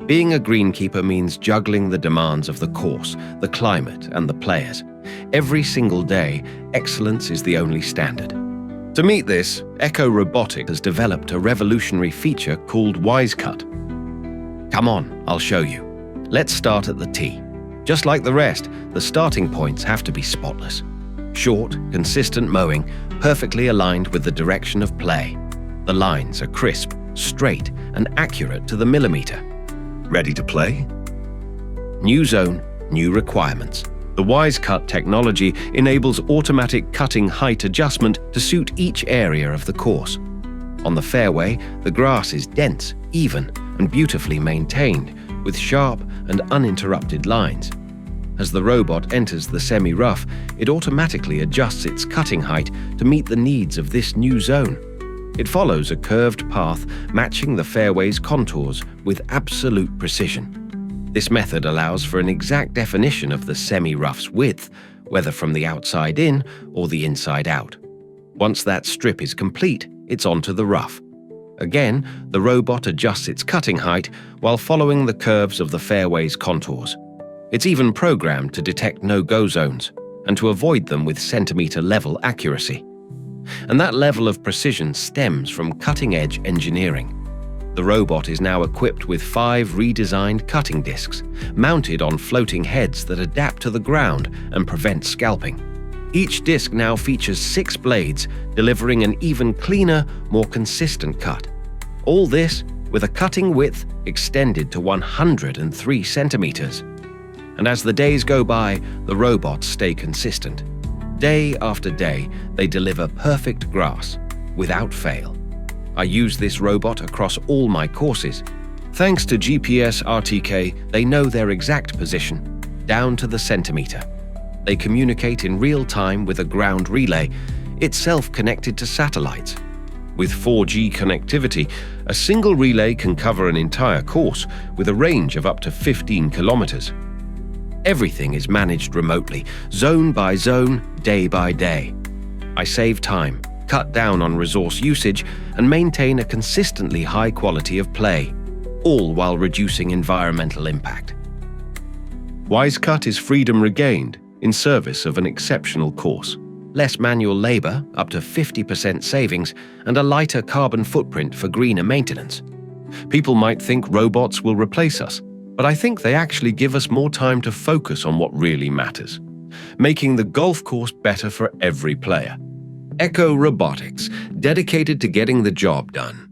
Being a greenkeeper means juggling the demands of the course, the climate, and the players. Every single day, excellence is the only standard. To meet this, Echo Robotics has developed a revolutionary feature called Wisecut. Come on, I'll show you. Let's start at the tee. Just like the rest, the starting points have to be spotless. Short, consistent mowing, perfectly aligned with the direction of play. The lines are crisp, straight, and accurate to the millimetre. Ready to play? New zone, new requirements. The Wisecut technology enables automatic cutting height adjustment to suit each area of the course. On the fairway, the grass is dense, even, and beautifully maintained, with sharp and uninterrupted lines. As the robot enters the semi-rough, it automatically adjusts its cutting height to meet the needs of this new zone. It follows a curved path matching the fairway's contours with absolute precision. This method allows for an exact definition of the semi-rough's width, whether from the outside in or the inside out. Once that strip is complete, it's onto the rough. Again, the robot adjusts its cutting height while following the curves of the fairway's contours. It's even programmed to detect no-go zones and to avoid them with centimetre-level accuracy. And that level of precision stems from cutting-edge engineering. The robot is now equipped with 5 redesigned cutting discs, mounted on floating heads that adapt to the ground and prevent scalping. Each disc now features 6 blades, delivering an even cleaner, more consistent cut. All this with a cutting width extended to 103 centimetres. And as the days go by, the robots stay consistent. Day after day, they deliver perfect grass, without fail. I use this robot across all my courses. Thanks to GPS RTK, they know their exact position, down to the centimetre. They communicate in real time with a ground relay, itself connected to satellites. With 4G connectivity, a single relay can cover an entire course with a range of up to 15 kilometers. Everything is managed remotely, zone by zone, day by day. I save time, cut down on resource usage, and maintain a consistently high quality of play, all while reducing environmental impact. Wisecut is freedom regained in service of an exceptional course. Less manual labor, up to 50% savings, and a lighter carbon footprint for greener maintenance. People might think robots will replace us, but I think they actually give us more time to focus on what really matters, making the golf course better for every player. Echo Robotics, dedicated to getting the job done.